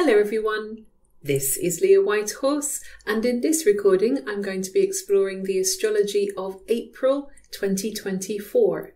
Hello everyone, this is Leah Whitehorse, and in this recording I'm going to be exploring the astrology of April 2024.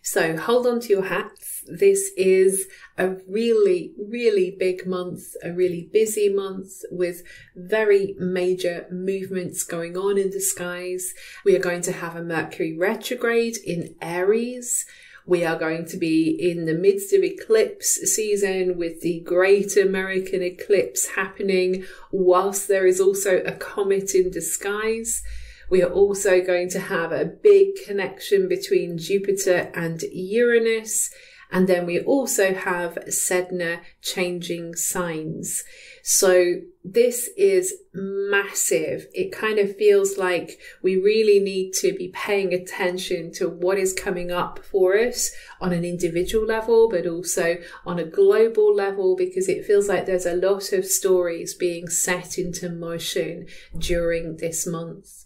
So hold on to your hats. This is a really big month, a really busy month with very major movements going on in the skies. We are going to have a Mercury retrograde in Aries. We are going to be in the midst of eclipse season with the Great American Eclipse happening, whilst there is also a comet in disguise. We are also going to have a big connection between Jupiter and Uranus. And then we also have Sedna changing signs. So this is massive. It kind of feels like we really need to be paying attention to what is coming up for us on an individual level, but also on a global level, because it feels like there's a lot of stories being set into motion during this month.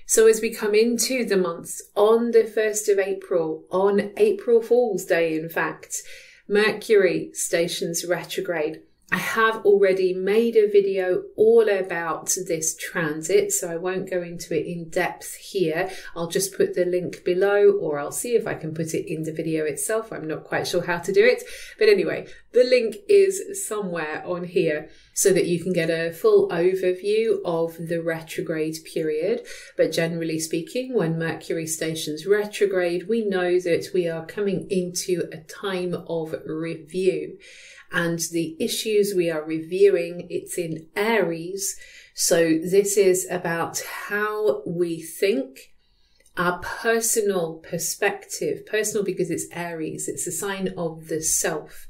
So as we come into the months, on the 1st of April, on April Fool's Day, in fact, Mercury stations retrograde. I have already made a video all about this transit, so I won't go into it in depth here. I'll just put the link below, or I'll see if I can put it in the video itself. I'm not quite sure how to do it. But anyway, the link is somewhere on here so that you can get a full overview of the retrograde period. But generally speaking, when Mercury stations retrograde, we know that we are coming into a time of review. And the issues we are reviewing, it's in Aries. So this is about how we think, our personal perspective, personal because it's Aries, it's a sign of the self.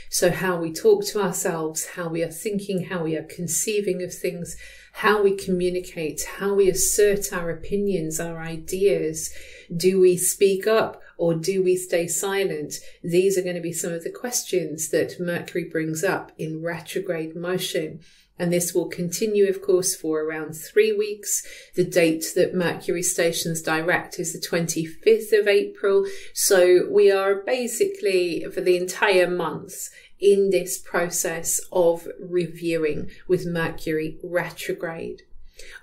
So how we talk to ourselves, how we are thinking, how we are conceiving of things, how we communicate, how we assert our opinions, our ideas. Do we speak up or do we stay silent? These are going to be some of the questions that Mercury brings up in retrograde motion. And this will continue, of course, for around 3 weeks. The date that Mercury stations direct is the 25th of April. So we are basically, for the entire month, in this process of reviewing with Mercury retrograde.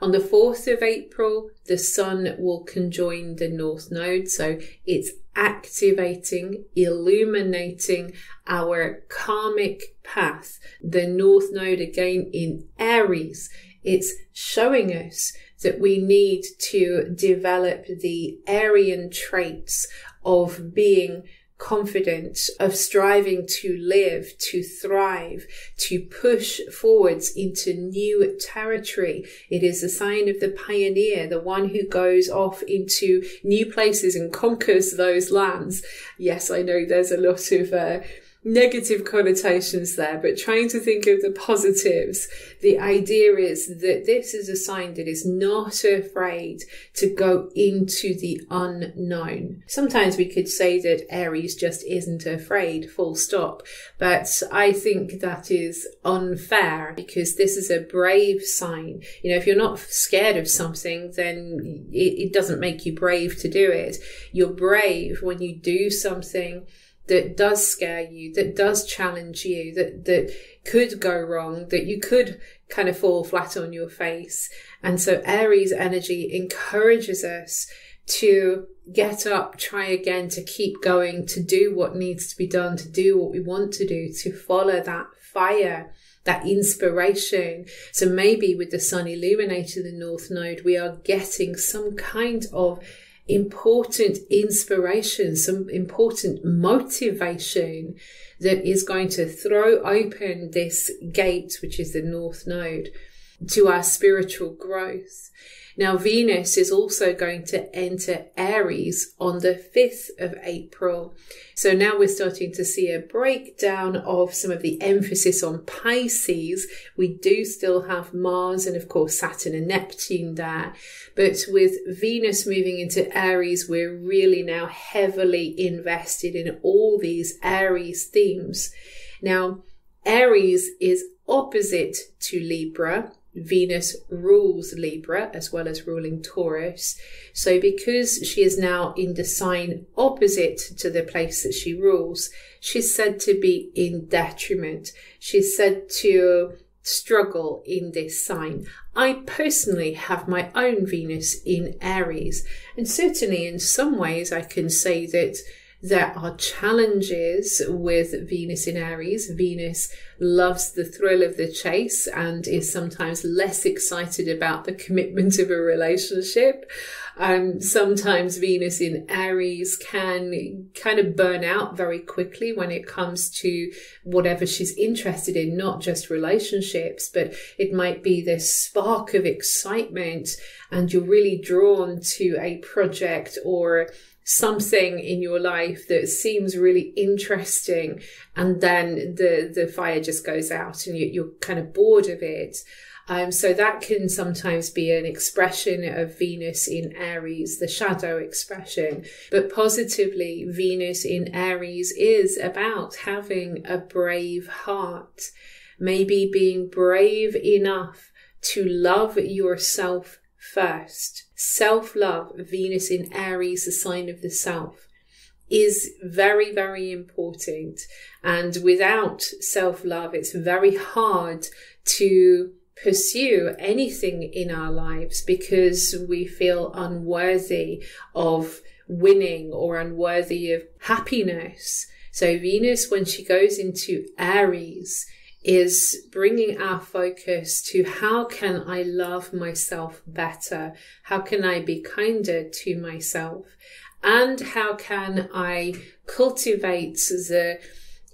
On the 4th of April, the Sun will conjoin the North Node, so it's activating, illuminating our karmic path. The North Node again in Aries, it's showing us that we need to develop the Aryan traits of being confident, of striving to live, to thrive, to push forwards into new territory. It is a sign of the pioneer, the one who goes off into new places and conquers those lands. Yes, I know there's a lot of negative connotations there, but trying to think of the positives. The idea is that this is a sign that is not afraid to go into the unknown. Sometimes we could say that Aries just isn't afraid, full stop, but I think that is unfair because this is a brave sign. You know, if you're not scared of something, then it doesn't make you brave to do it. You're brave when you do something that does scare you, that does challenge you, that could go wrong, that you could kind of fall flat on your face. And so Aries energy encourages us to get up, try again, to keep going, to do what needs to be done, to do what we want to do, to follow that fire, that inspiration. So maybe with the Sun illuminating the North Node, we are getting some kind of important inspiration, some important motivation that is going to throw open this gate, which is the North Node, to our spiritual growth. Now, Venus is also going to enter Aries on the 5th of April. So now we're starting to see a breakdown of some of the emphasis on Pisces. We do still have Mars and, of course, Saturn and Neptune there. But with Venus moving into Aries, we're really now heavily invested in all these Aries themes. Now, Aries is opposite to Libra. Venus rules Libra as well as ruling Taurus. So because she is now in the sign opposite to the place that she rules, she's said to be in detriment. She's said to struggle in this sign. I personally have my own Venus in Aries, and certainly in some ways I can say that there are challenges with Venus in Aries. Venus loves the thrill of the chase and is sometimes less excited about the commitment of a relationship. Sometimes Venus in Aries can kind of burn out very quickly when it comes to whatever she's interested in, not just relationships, but it might be this spark of excitement and you're really drawn to a project or something in your life that seems really interesting, and then the fire just goes out and you're kind of bored of it. So that can sometimes be an expression of Venus in Aries, the shadow expression. But positively, Venus in Aries is about having a brave heart, maybe being brave enough to love yourself first. Self-love, Venus in Aries, the sign of the self, is very, very important. And without self-love, it's very hard to pursue anything in our lives because we feel unworthy of winning or unworthy of happiness. So Venus, when she goes into Aries, is bringing our focus to how can I love myself better? How can I be kinder to myself? And how can I cultivate the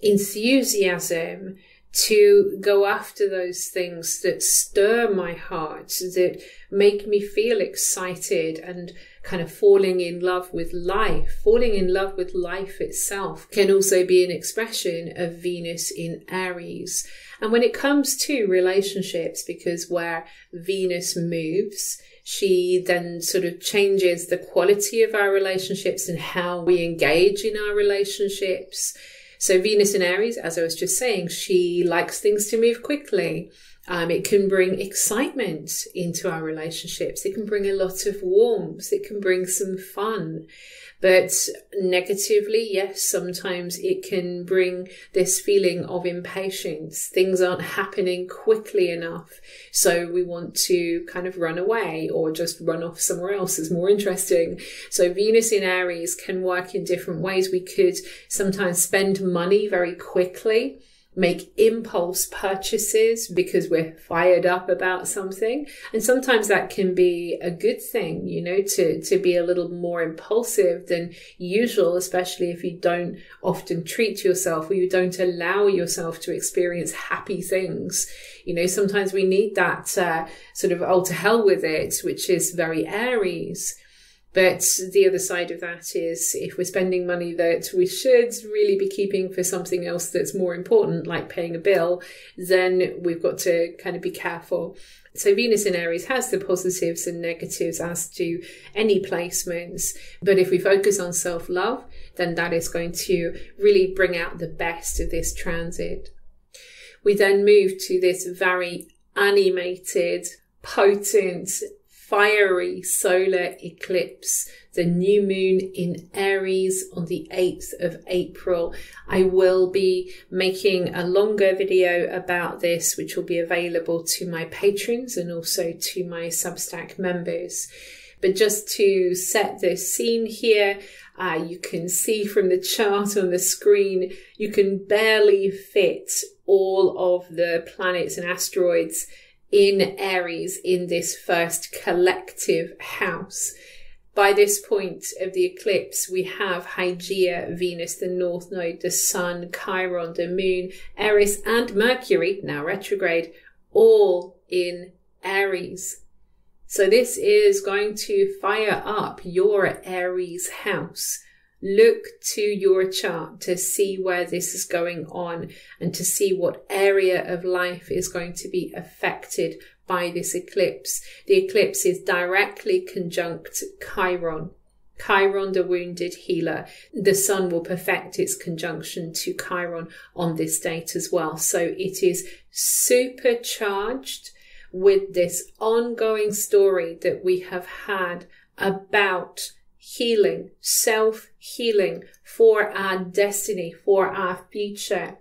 enthusiasm to go after those things that stir my heart, that make me feel excited and kind of falling in love with life. Falling in love with life itself can also be an expression of Venus in Aries. And when it comes to relationships, because where Venus moves, she then sort of changes the quality of our relationships and how we engage in our relationships. So Venus in Aries, as I was just saying, she likes things to move quickly. It can bring excitement into our relationships. It can bring a lot of warmth. It can bring some fun. But negatively, yes, sometimes it can bring this feeling of impatience. Things aren't happening quickly enough. So we want to kind of run away or just run off somewhere else. It's more interesting. So Venus in Aries can work in different ways. We could sometimes spend money very quickly, make impulse purchases because we're fired up about something. And sometimes that can be a good thing, you know, to be a little more impulsive than usual, especially if you don't often treat yourself or you don't allow yourself to experience happy things. You know, sometimes we need that sort of, oh, to hell with it, which is very Aries. But the other side of that is if we're spending money that we should really be keeping for something else that's more important, like paying a bill, then we've got to kind of be careful. So Venus in Aries has the positives and negatives as to any placements. But if we focus on self-love, then that is going to really bring out the best of this transit. We then move to this very animated, potent, fiery solar eclipse, the new moon in Aries on the 8th of April. I will be making a longer video about this, which will be available to my patrons and also to my Substack members. But just to set the scene here, you can see from the chart on the screen, you can barely fit all of the planets and asteroids in Aries in this first collective house. By this point of the eclipse, we have Hygeia, Venus, the North Node, the Sun, Chiron, the Moon, Eris, and Mercury, now retrograde, all in Aries. So this is going to fire up your Aries house. Look to your chart to see where this is going on and to see what area of life is going to be affected by this eclipse. The eclipse is directly conjunct Chiron. Chiron, the wounded healer. The Sun will perfect its conjunction to Chiron on this date as well. So it is supercharged with this ongoing story that we have had about healing, self-healing for our destiny, for our future,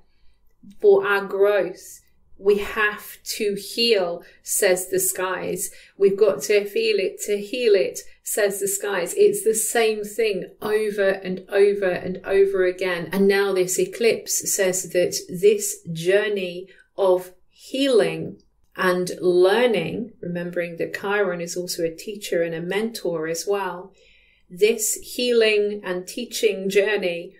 for our growth. We have to heal, says the skies. We've got to feel it to heal it, says the skies. It's the same thing over and over and over again. And now this eclipse says that this journey of healing and learning, remembering that Chiron is also a teacher and a mentor as well, this healing and teaching journey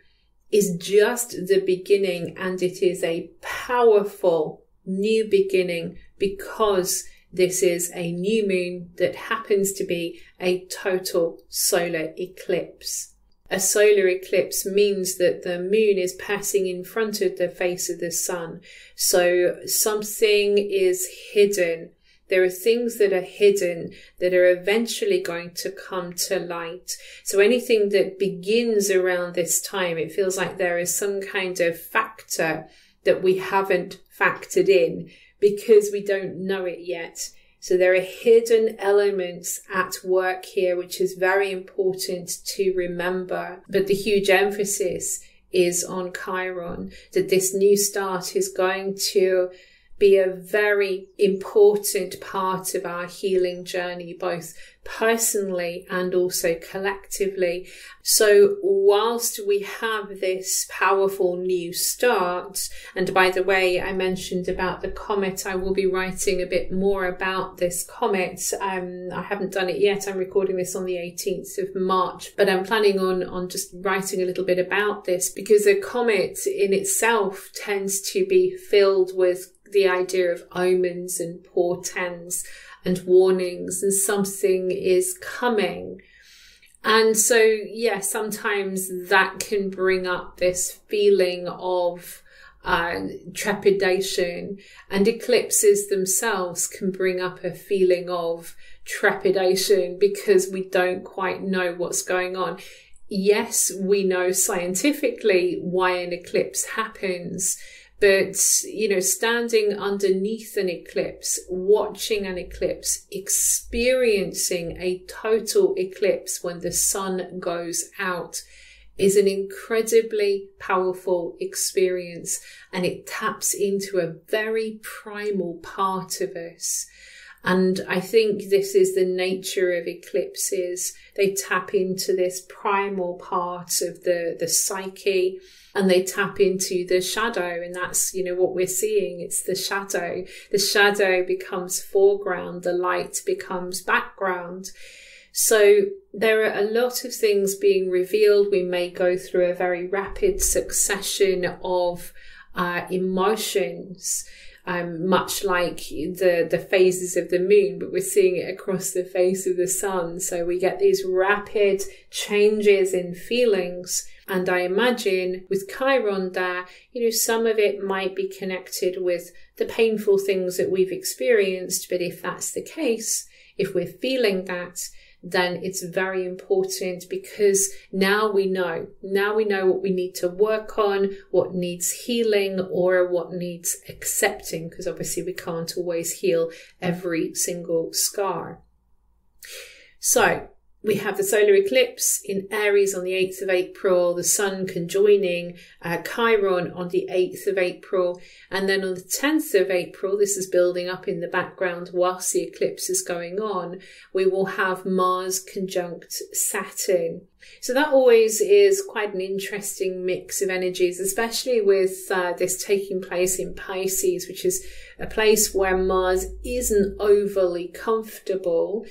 is just the beginning, and it is a powerful new beginning because this is a new moon that happens to be a total solar eclipse. A solar eclipse means that the moon is passing in front of the face of the sun. So something is hidden. There are things that are hidden that are eventually going to come to light. So anything that begins around this time, it feels like there is some kind of factor that we haven't factored in because we don't know it yet. So there are hidden elements at work here, which is very important to remember. But the huge emphasis is on Chiron, that this new start is going to be a very important part of our healing journey, both personally and also collectively. So whilst we have this powerful new start, and by the way, I mentioned about the comet, I will be writing a bit more about this comet. I haven't done it yet. I'm recording this on the 18th of March, but I'm planning on just writing a little bit about this because a comet in itself tends to be filled with the idea of omens and portents and warnings, and something is coming. And so, yeah, sometimes that can bring up this feeling of trepidation, and eclipses themselves can bring up a feeling of trepidation because we don't quite know what's going on. Yes, we know scientifically why an eclipse happens, but, you know, standing underneath an eclipse, watching an eclipse, experiencing a total eclipse when the sun goes out is an incredibly powerful experience, and it taps into a very primal part of us. And I think this is the nature of eclipses. They tap into this primal part of the psyche, and they tap into the shadow. And that's, you know, what we're seeing. It's the shadow. The shadow becomes foreground. The light becomes background. So there are a lot of things being revealed. We may go through a very rapid succession of emotions, much like the phases of the moon, but we're seeing it across the face of the sun. So we get these rapid changes in feelings. And I imagine with Chiron there, you know, some of it might be connected with the painful things that we've experienced. But if that's the case, if we're feeling that, then it's very important, because now we know what we need to work on, what needs healing or what needs accepting, because obviously we can't always heal every single scar. So we have the solar eclipse in Aries on the 8th of April, the sun conjoining Chiron on the 8th of April, and then on the 10th of April, this is building up in the background whilst the eclipse is going on, we will have Mars conjunct Saturn. So that always is quite an interesting mix of energies, especially with this taking place in Pisces, which is a place where Mars isn't overly comfortable.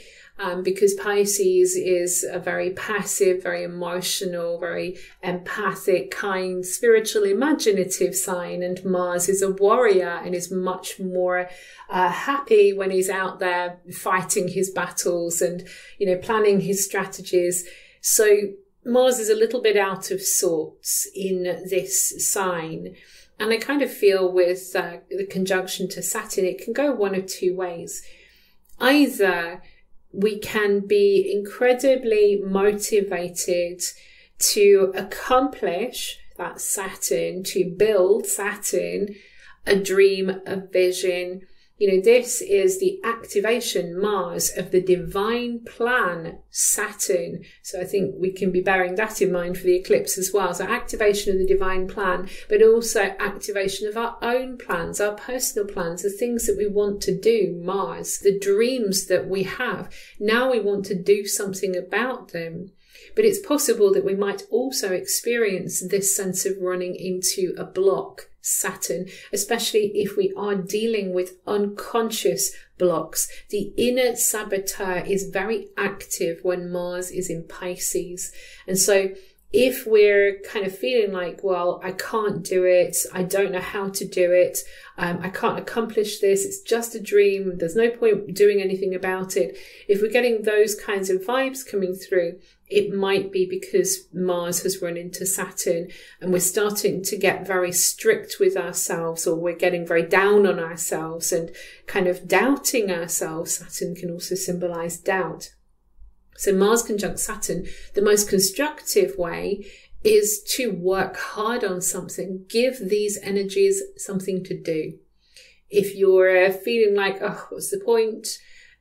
Because Pisces is a very passive, very emotional, very empathic, kind, spiritual, imaginative sign. And Mars is a warrior and is much more happy when he's out there fighting his battles and, you know, planning his strategies. So Mars is a little bit out of sorts in this sign. And I kind of feel with the conjunction to Saturn, it can go one of two ways. Either we can be incredibly motivated to accomplish that Saturn, to build Saturn, a dream, a vision, You know, this is the activation, Mars, of the divine plan, Saturn. So I think we can be bearing that in mind for the eclipse as well. So activation of the divine plan, but also activation of our own plans, our personal plans, the things that we want to do, Mars, the dreams that we have. Now we want to do something about them. But it's possible that we might also experience this sense of running into a block, Saturn, especially if we are dealing with unconscious blocks. The inner saboteur is very active when Mars is in Pisces. And so if we're kind of feeling like, well, I can't do it, I don't know how to do it, I can't accomplish this, it's just a dream, there's no point doing anything about it. If we're getting those kinds of vibes coming through, it might be because Mars has run into Saturn and we're starting to get very strict with ourselves, or we're getting very down on ourselves and kind of doubting ourselves. Saturn can also symbolize doubt. So Mars conjunct Saturn, the most constructive way is to work hard on something. Give these energies something to do. If you're feeling like, oh, what's the point?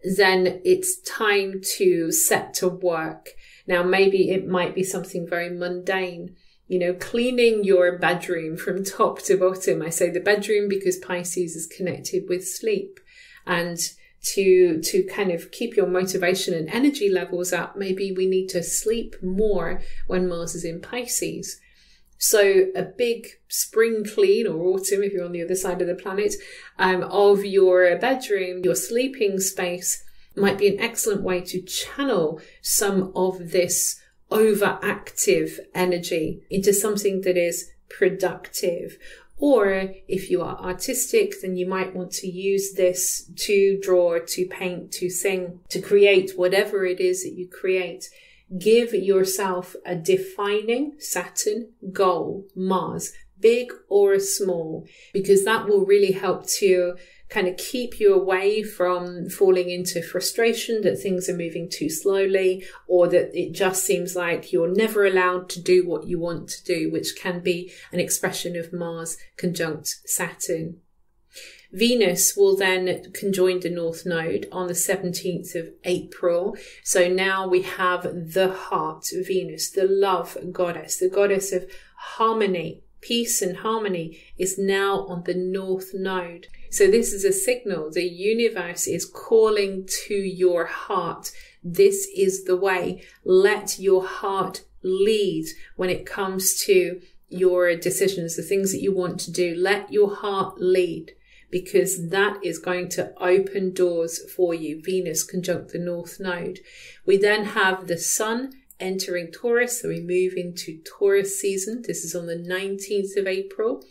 Then it's time to set to work. Now, maybe it might be something very mundane, you know, cleaning your bedroom from top to bottom. I say the bedroom because Pisces is connected with sleep, and to kind of keep your motivation and energy levels up, maybe we need to sleep more when Mars is in Pisces. So a big spring clean, or autumn if you're on the other side of the planet, of your bedroom, your sleeping space, might be an excellent way to channel some of this overactive energy into something that is productive. Or if you are artistic, then you might want to use this to draw, to paint, to sing, to create whatever it is that you create. Give yourself a defining Saturn goal, Mars, big or small, because that will really help to kind of keep you away from falling into frustration that things are moving too slowly, or that it just seems like you're never allowed to do what you want to do, which can be an expression of Mars conjunct Saturn. Venus will then conjoin the North Node on the 17th of April. So now we have the heart, Venus, the love goddess, the goddess of harmony, peace and harmony, is now on the North Node. So this is a signal. The universe is calling to your heart. This is the way. Let your heart lead when it comes to your decisions, the things that you want to do. Let your heart lead, because that is going to open doors for you. Venus conjunct the North Node. We then have the Sun entering Taurus, so we move into Taurus season. This is on the 19th of April.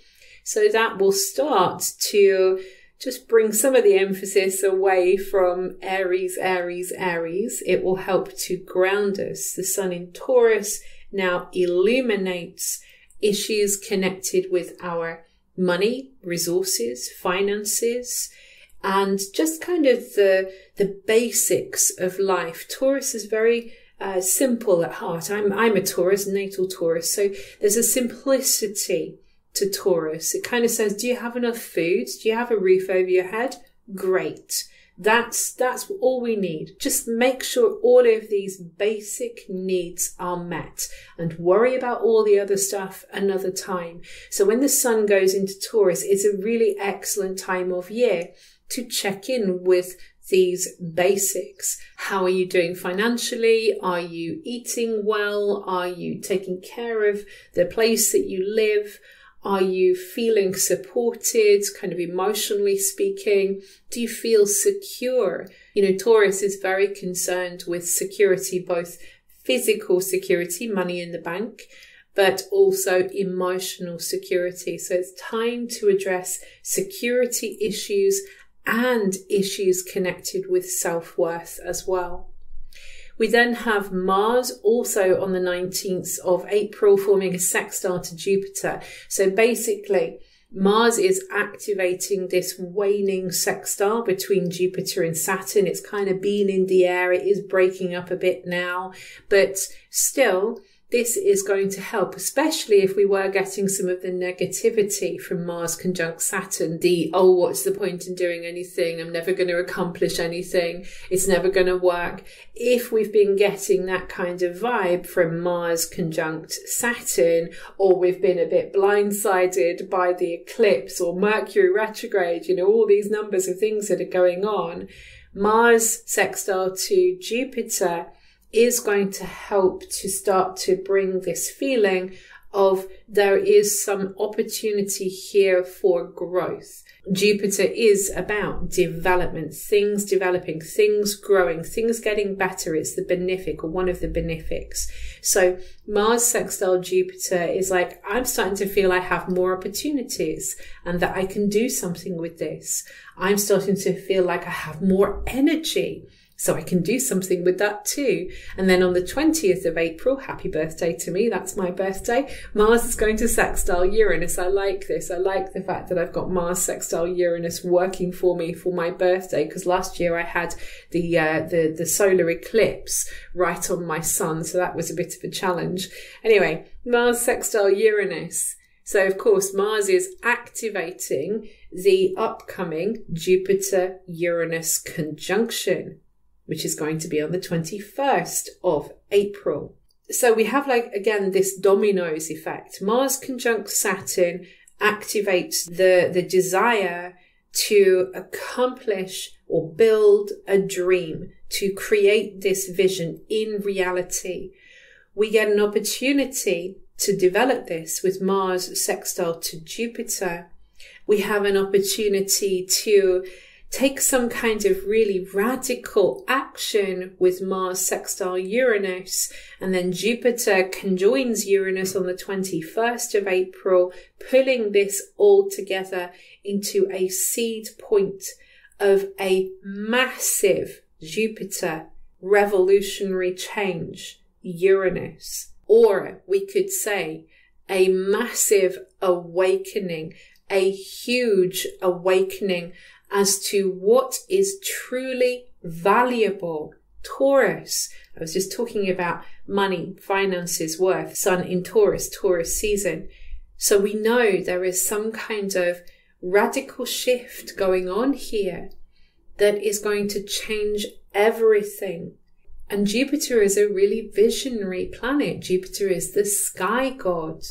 So that will start to just bring some of the emphasis away from Aries, Aries, Aries. It will help to ground us. The Sun in Taurus now illuminates issues connected with our money, resources, finances, and just kind of the basics of life. Taurus is very simple at heart. I'm a Taurus, natal Taurus, so there's a simplicity to Taurus. It kind of says, do you have enough food? Do you have a roof over your head? Great. That's all we need. Just make sure all of these basic needs are met, and worry about all the other stuff another time. So when the Sun goes into Taurus, it's a really excellent time of year to check in with these basics. How are you doing financially? Are you eating well? Are you taking care of the place that you live? Are you feeling supported, kind of emotionally speaking? Do you feel secure? You know, Taurus is very concerned with security, both physical security, money in the bank, but also emotional security. So it's time to address security issues and issues connected with self-worth as well. We then have Mars also on the 19th of April forming a sextile to Jupiter. So basically, Mars is activating this waning sextile between Jupiter and Saturn. It's kind of been in the air. It is breaking up a bit now, but still, this is going to help, especially if we were getting some of the negativity from Mars conjunct Saturn. Oh, what's the point in doing anything? I'm never going to accomplish anything. It's never going to work. If we've been getting that kind of vibe from Mars conjunct Saturn, or we've been a bit blindsided by the eclipse or Mercury retrograde, all these numbers of things that are going on, Mars sextile to Jupiter is going to help to start to bring this feeling of there is some opportunity here for growth. Jupiter is about development, things developing, things growing, things getting better. It's the benefic, or one of the benefics. So Mars sextile Jupiter is like, I'm starting to feel I have more opportunities and that I can do something with this. I'm starting to feel like I have more energy, so I can do something with that too. And then on the 20th of April, happy birthday to me, that's my birthday, Mars is going to sextile Uranus. I like this. I like the fact that I've got Mars sextile Uranus working for me for my birthday, because last year I had the solar eclipse right on my sun, so that was a bit of a challenge. Anyway, Mars sextile Uranus. So, of course, Mars is activating the upcoming Jupiter-Uranus conjunction, which is going to be on the 21st of April. So we have, like, again, this dominoes effect. Mars conjunct Saturn activates the desire to accomplish or build a dream, to create this vision in reality. We get an opportunity to develop this with Mars sextile to Jupiter. We have an opportunity to take some kind of really radical action with Mars sextile Uranus, and then Jupiter conjoins Uranus on the 21st of April, pulling this all together into a seed point of a massive Jupiter revolutionary change, Uranus. Or we could say a massive awakening, a huge awakening as to what is truly valuable. Taurus. I was just talking about money, finances, worth, Sun in Taurus, Taurus season. So we know there is some kind of radical shift going on here that is going to change everything. And Jupiter is a really visionary planet. Jupiter is the sky god.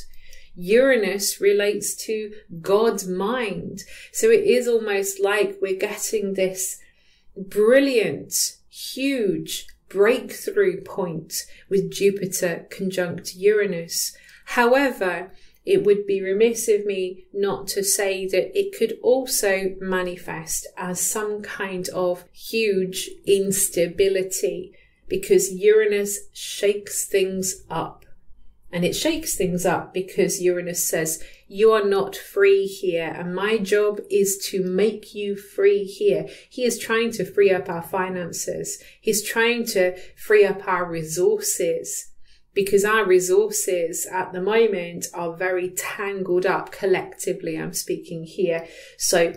Uranus relates to God's mind. So it is almost like we're getting this brilliant, huge breakthrough point with Jupiter conjunct Uranus. However, it would be remiss of me not to say that it could also manifest as some kind of huge instability, because Uranus shakes things up. And it shakes things up because Uranus says, you are not free here, and my job is to make you free here. He is trying to free up our finances. He's trying to free up our resources, because our resources at the moment are very tangled up collectively. I'm speaking here. So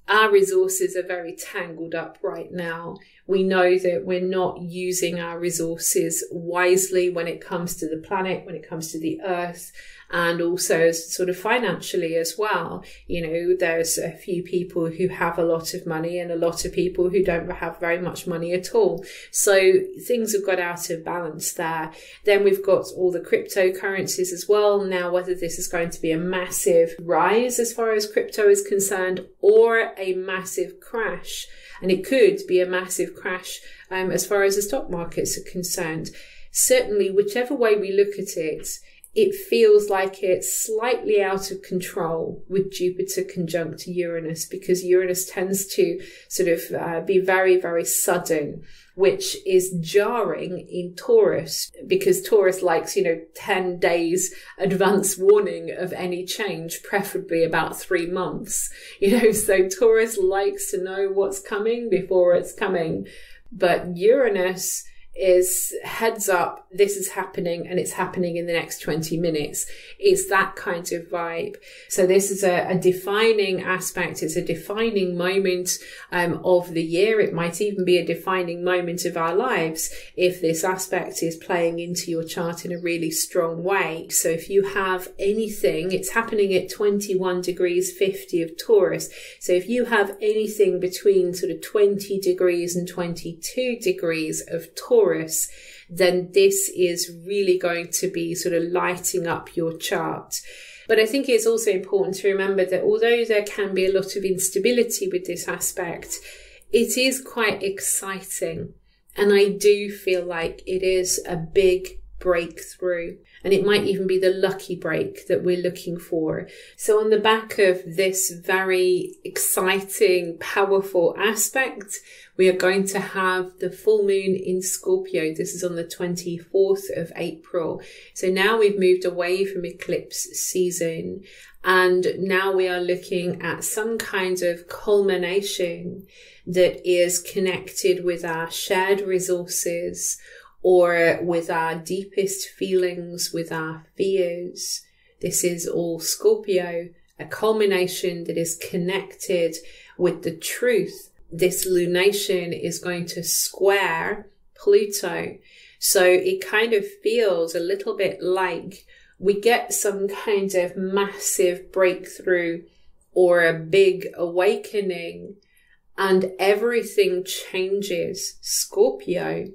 our resources are very tangled up right now. We know that we're not using our resources wisely when it comes to the planet, when it comes to the earth, and also sort of financially as well. You know, there's a few people who have a lot of money and a lot of people who don't have very much money at all. So things have got out of balance there. Then we've got all the cryptocurrencies as well. Now, whether this is going to be a massive rise as far as crypto is concerned, or a massive crash. And it could be a massive crash as far as the stock markets are concerned. Certainly, whichever way we look at it, it feels like it's slightly out of control with Jupiter conjunct Uranus, because Uranus tends to sort of be very, very sudden, which is jarring in Taurus, because Taurus likes, 10 days advance warning of any change, preferably about 3 months. So Taurus likes to know what's coming before it's coming. But Uranus is heads up, this is happening and it's happening in the next 20 minutes. It's that kind of vibe. So this is a defining aspect. It's a defining moment of the year. It might even be a defining moment of our lives if this aspect is playing into your chart in a really strong way. So if you have anything, it's happening at 21 degrees 50 of Taurus. So if you have anything between sort of 20 degrees and 22 degrees of Taurus, then this is really going to be sort of lighting up your chart. But I think it's also important to remember that although there can be a lot of instability with this aspect, it is quite exciting. And I do feel like it is a big breakthrough, and it might even be the lucky break that we're looking for. So on the back of this very exciting, powerful aspect, we are going to have the full moon in Scorpio. This is on the 24th of April. So now we've moved away from eclipse season, and now we are looking at some kind of culmination that is connected with our shared resources, or with our deepest feelings, with our fears. This is all Scorpio, a culmination that is connected with the truth. This lunation is going to square Pluto. So it kind of feels a little bit like we get some kind of massive breakthrough or a big awakening, and everything changes, Scorpio.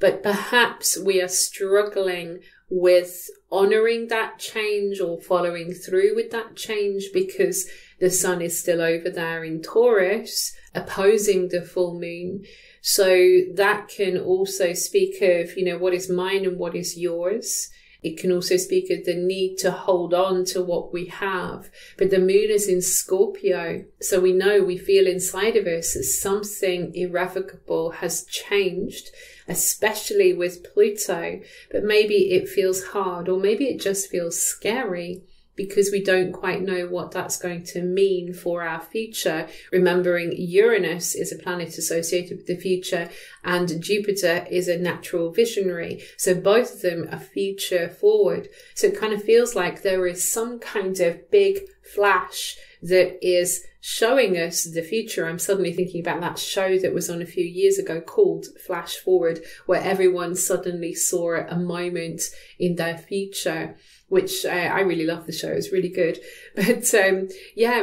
But perhaps we are struggling with honoring that change or following through with that change because the sun is still over there in Taurus, opposing the full moon. So that can also speak of, what is mine and what is yours. It can also speak of the need to hold on to what we have. But the moon is in Scorpio, so we feel inside of us that something irrevocable has changed, especially with Pluto. But maybe it feels hard, or maybe it just feels scary, because we don't quite know what that's going to mean for our future. Remembering Uranus is a planet associated with the future, and Jupiter is a natural visionary. So both of them are future forward. So it kind of feels like there is some kind of big flash that is showing us the future. I'm suddenly thinking about that show that was on a few years ago called Flash Forward, where everyone suddenly saw a moment in their future, which I really love the show. It's really good. But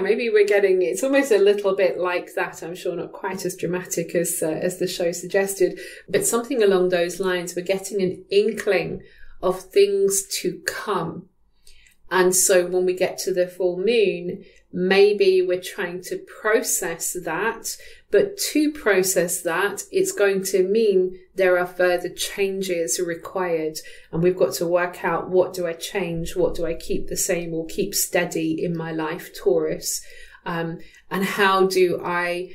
maybe we're getting, it's almost a little bit like that. I'm sure not quite as dramatic as the show suggested, but something along those lines. We're getting an inkling of things to come. And so when we get to the full moon, maybe we're trying to process that, but to process that, it's going to mean there are further changes required. And we've got to work out, what do I change? What do I keep the same or keep steady in my life, Taurus? And how do I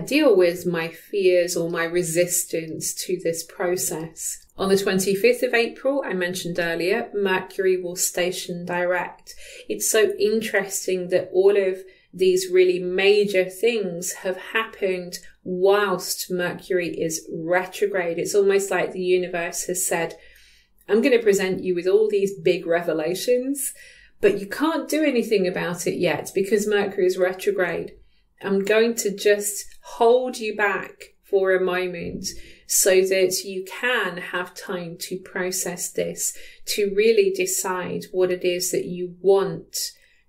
deal with my fears or my resistance to this process? On the 25th of April, I mentioned earlier, Mercury will station direct. It's so interesting that all of these really major things have happened whilst Mercury is retrograde. It's almost like the universe has said, I'm going to present you with all these big revelations, but you can't do anything about it yet because Mercury is retrograde. I'm going to just hold you back for a moment so that you can have time to process this, to really decide what it is that you want.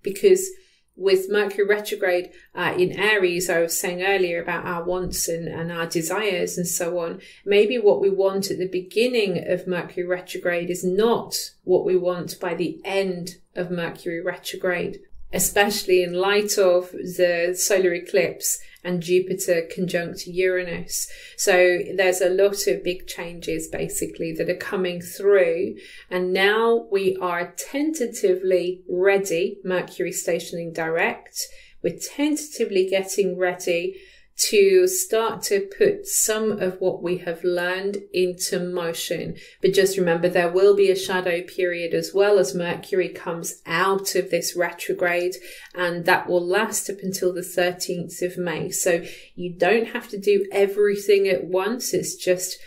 Because with Mercury retrograde in Aries, I was saying earlier about our wants and our desires and so on. Maybe what we want at the beginning of Mercury retrograde is not what we want by the end of Mercury retrograde, especially in light of the solar eclipse and Jupiter conjunct Uranus. So there's a lot of big changes basically that are coming through. And now we are tentatively ready, Mercury stationing direct. We're tentatively getting ready to start to put some of what we have learned into motion. But just remember, there will be a shadow period as well as Mercury comes out of this retrograde, and that will last up until the 13th of May. So you don't have to do everything at once. It's just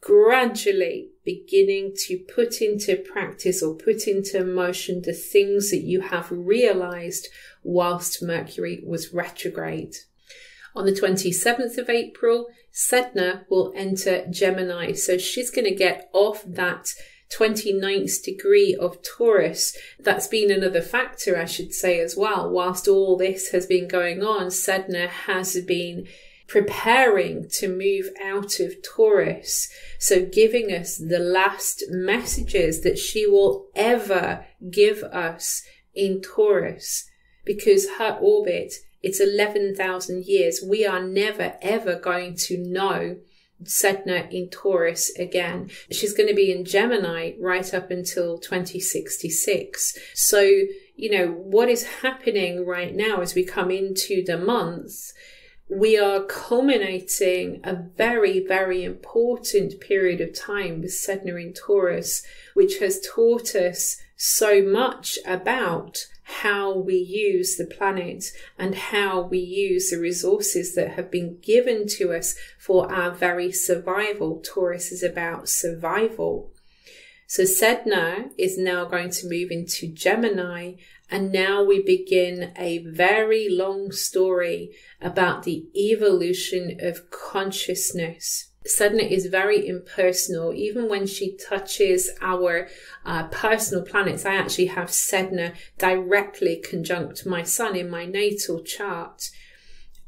gradually beginning to put into practice or put into motion the things that you have realized whilst Mercury was retrograde. On the 27th of April, Sedna will enter Gemini. So she's going to get off that 29th degree of Taurus. That's been another factor, I should say, as well. Whilst all this has been going on, Sedna has been preparing to move out of Taurus. So giving us the last messages that she will ever give us in Taurus. Because her orbit, it's 11,000 years. We are never, ever going to know Sedna in Taurus again. She's going to be in Gemini right up until 2066. So, you know, what is happening right now as we come into the month, we are culminating a very, very important period of time with Sedna in Taurus, which has taught us so much about how we use the planet and how we use the resources that have been given to us for our very survival. Taurus is about survival. So Sedna is now going to move into Gemini, and now we begin a very long story about the evolution of consciousness. Sedna is very impersonal. Even when she touches our personal planets, I actually have Sedna directly conjunct my sun in my natal chart.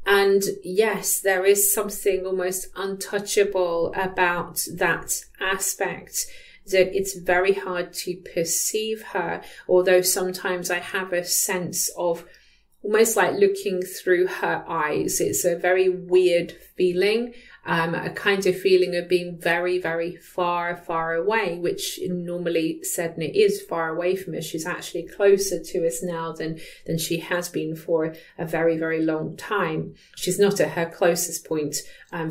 And yes, there is something almost untouchable about that aspect, that it's very hard to perceive her, although sometimes I have a sense of almost like looking through her eyes. It's a very weird feeling, a kind of feeling of being very, very far, far away, which normally Sedna is far away from us. She's actually closer to us now than she has been for a very, very long time. She's not at her closest point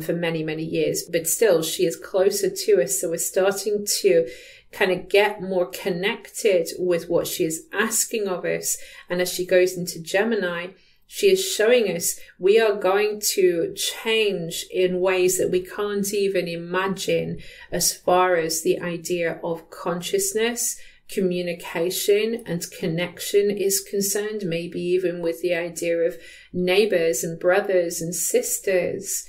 for many, many years, but still she is closer to us. So we're starting to kind of get more connected with what she is asking of us. And as she goes into Gemini, she is showing us we are going to change in ways that we can't even imagine as far as the idea of consciousness, communication and connection is concerned, maybe even with the idea of neighbors and brothers and sisters.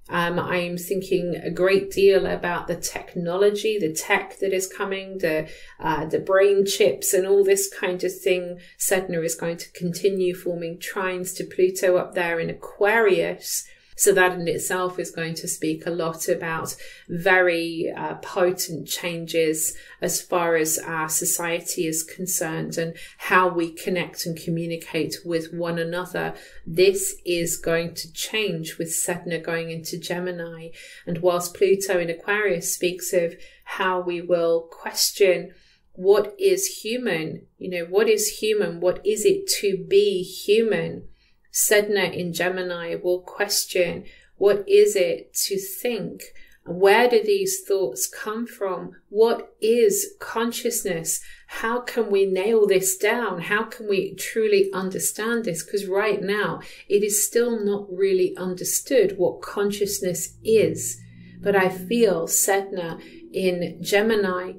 I'm thinking a great deal about the technology, the tech that is coming, the brain chips and all this kind of thing. Sedna is going to continue forming trines to Pluto up there in Aquarius. So that in itself is going to speak a lot about very potent changes as far as our society is concerned and how we connect and communicate with one another. This is going to change with Sedna going into Gemini. And whilst Pluto in Aquarius speaks of how we will question what is human, what is human? What is it to be human? Sedna in Gemini will question, what is it to think? Where do these thoughts come from? What is consciousness? How can we nail this down? How can we truly understand this? Because right now, it is still not really understood what consciousness is. But I feel Sedna in Gemini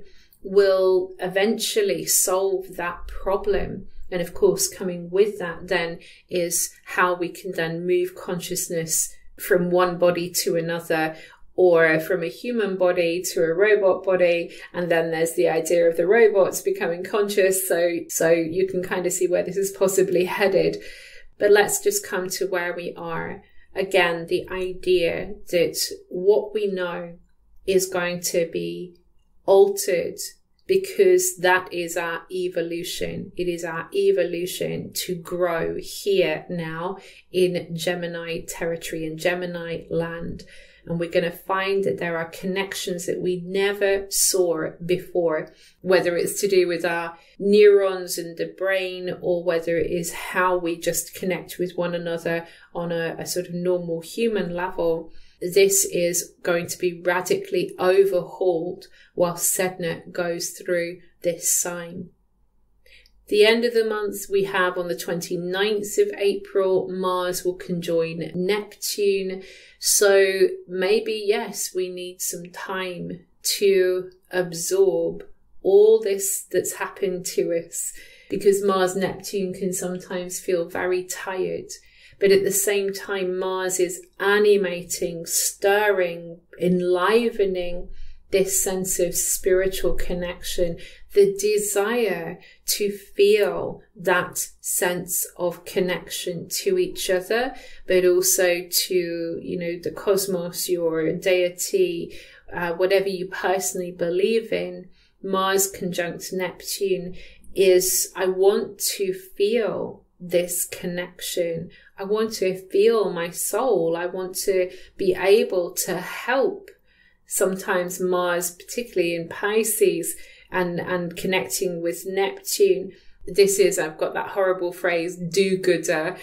will eventually solve that problem. And of course, coming with that then is how we can then move consciousness from one body to another, or from a human body to a robot body. And then there's the idea of the robots becoming conscious. So you can kind of see where this is possibly headed. But let's just come to where we are. Again, the idea that what we know is going to be altered, because that is our evolution. It is our evolution to grow here now in Gemini territory, in Gemini land. And we're going to find that there are connections that we never saw before, whether it's to do with our neurons in the brain, or whether it is how we just connect with one another on a sort of normal human level. This is going to be radically overhauled while Sedna goes through this sign. The end of the month we have on the 29th of April, Mars will conjoin Neptune. So maybe, yes, we need some time to absorb all this that's happened to us, because Mars-Neptune can sometimes feel very tired. But at the same time, Mars is animating, stirring, enlivening this sense of spiritual connection, the desire to feel that sense of connection to each other, but also to, the cosmos, your deity, whatever you personally believe in. Mars conjunct Neptune is, I want to feel this connection. I want to feel my soul. I want to be able to help. Sometimes Mars, particularly in Pisces, and connecting with Neptune, this is, I've got that horrible phrase, do-gooder,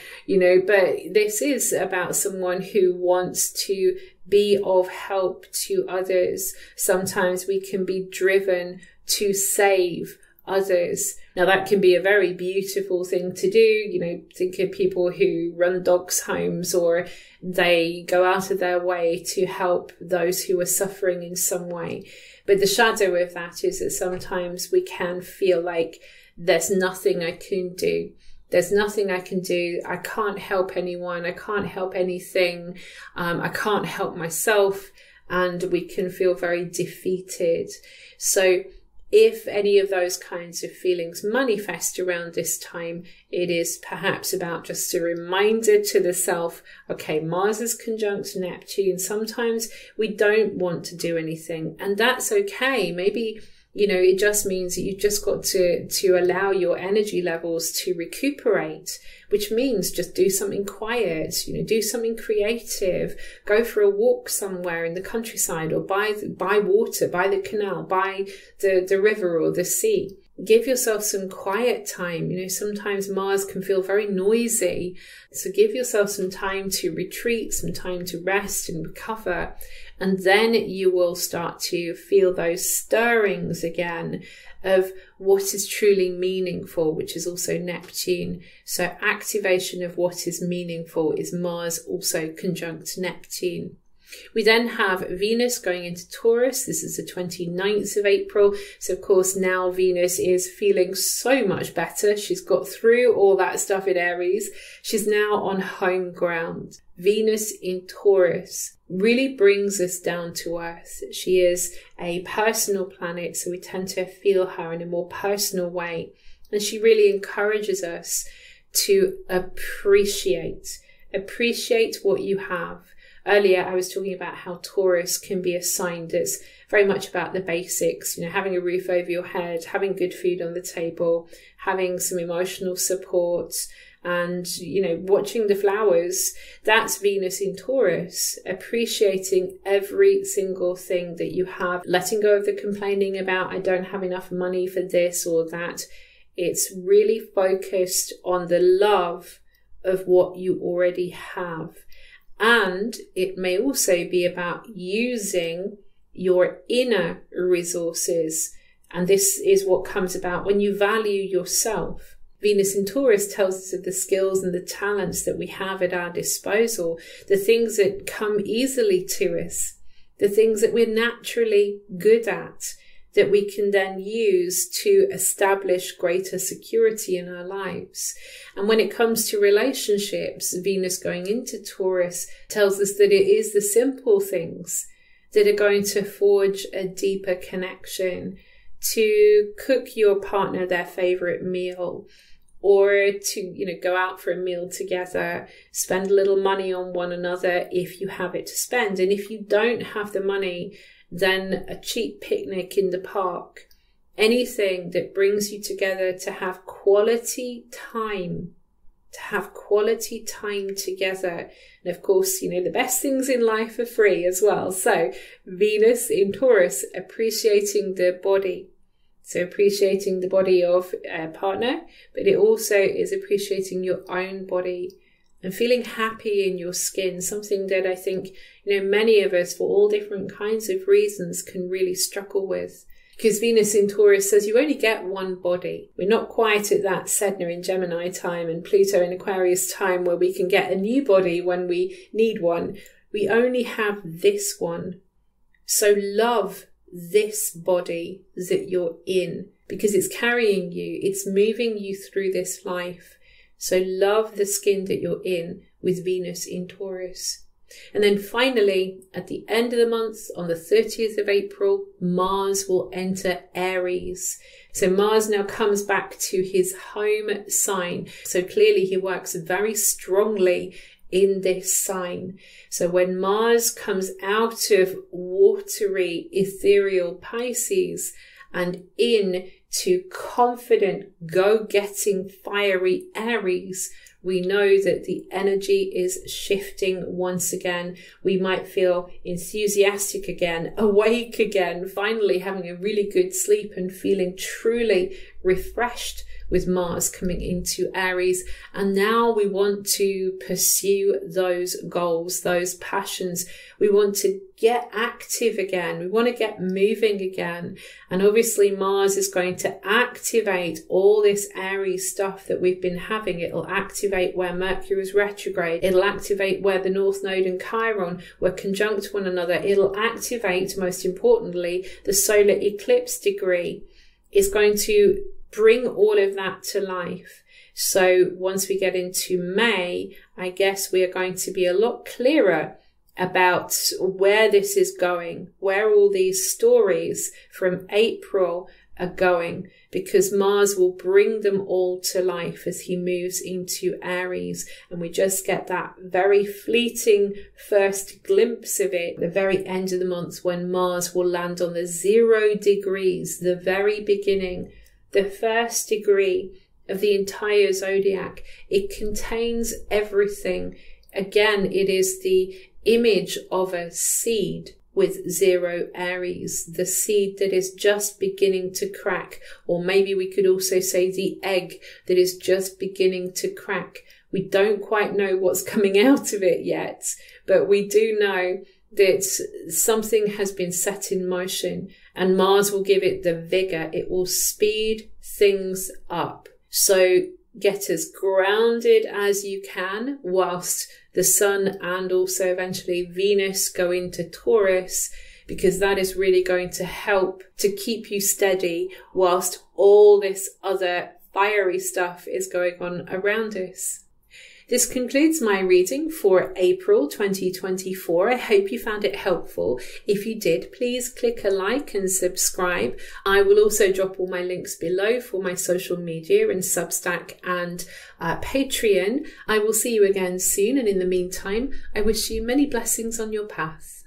but this is about someone who wants to be of help to others. Sometimes we can be driven to save others. Now that can be a very beautiful thing to do. Think of people who run dogs' homes, or they go out of their way to help those who are suffering in some way. But the shadow of that is that sometimes we can feel like there's nothing I can do. There's nothing I can do. I can't help anyone. I can't help anything. I can't help myself. And we can feel very defeated. So if any of those kinds of feelings manifest around this time, it is perhaps about just a reminder to the self, okay, Mars is conjunct Neptune. Sometimes we don't want to do anything, and that's okay. Maybe, it just means that you've just got to allow your energy levels to recuperate, which means just do something quiet, do something creative, go for a walk somewhere in the countryside, or by water, by the canal, by the river or the sea. Give yourself some quiet time. Sometimes Mars can feel very noisy. So give yourself some time to retreat, some time to rest and recover. And then you will start to feel those stirrings again of what is truly meaningful, which is also Neptune. So activation of what is meaningful is Mars also conjunct Neptune. We then have Venus going into Taurus. This is the 29th of April. So, of course, now Venus is feeling so much better. She's got through all that stuff in Aries. She's now on home ground. Venus in Taurus really brings us down to earth. She is a personal planet, so we tend to feel her in a more personal way. And she really encourages us to appreciate what you have. Earlier, I was talking about how Taurus can be a sign that's very much about the basics, having a roof over your head, having good food on the table, having some emotional support, and, watching the flowers. That's Venus in Taurus, appreciating every single thing that you have, letting go of the complaining about, I don't have enough money for this or that. It's really focused on the love of what you already have. And it may also be about using your inner resources. And this is what comes about when you value yourself. Venus in Taurus tells us of the skills and the talents that we have at our disposal, the things that come easily to us, the things that we're naturally good at, that we can then use to establish greater security in our lives. And when it comes to relationships, Venus going into Taurus tells us that it is the simple things that are going to forge a deeper connection, to cook your partner their favorite meal, or to, go out for a meal together, spend a little money on one another if you have it to spend. And if you don't have the money, then a cheap picnic in the park, anything that brings you together to have quality time, together. And of course, the best things in life are free as well. So Venus in Taurus, appreciating the body. So appreciating the body of a partner, but it also is appreciating your own body and feeling happy in your skin, something that I think, many of us, for all different kinds of reasons, can really struggle with. because Venus in Taurus says you only get one body. We're not quite at that Sedna in Gemini time and Pluto in Aquarius time where we can get a new body when we need one. We only have this one. So love this body that you're in, because it's carrying you, it's moving you through this life. So love the skin that you're in with Venus in Taurus. And then finally, at the end of the month, on the 30th of April, Mars will enter Aries. So Mars now comes back to his home sign. So clearly he works very strongly in this sign. So when Mars comes out of watery, ethereal Pisces and in to confident, go-getting, fiery Aries, we know that the energy is shifting once again. We might feel enthusiastic again, awake again, finally having a really good sleep and feeling truly refreshed with Mars coming into Aries. And now we want to pursue those goals, those passions. We want to get active again. We want to get moving again. And obviously Mars is going to activate all this Aries stuff that we've been having. It'll activate where Mercury is retrograde. It'll activate where the North Node and Chiron were conjunct one another. It'll activate, most importantly, the solar eclipse degree. It's going to bring all of that to life. So once we get into May, I guess we are going to be a lot clearer about where this is going, where all these stories from April are going, because Mars will bring them all to life as he moves into Aries. And we just get that very fleeting first glimpse of it, the very end of the month, when Mars will land on the 0 degrees, the very beginning, the first degree of the entire zodiac. It contains everything. Again, it is the image of a seed with 0 Aries, the seed that is just beginning to crack, or maybe we could also say the egg that is just beginning to crack. We don't quite know what's coming out of it yet, but we do know that something has been set in motion, and Mars will give it the vigor. It will speed things up. So get as grounded as you can whilst the Sun and also eventually Venus go into Taurus, because that is really going to help to keep you steady whilst all this other fiery stuff is going on around us. This concludes my reading for April 2024. I hope you found it helpful. If you did, please click a like and subscribe. I will also drop all my links below for my social media and Substack and Patreon. I will see you again soon, and in the meantime, I wish you many blessings on your path.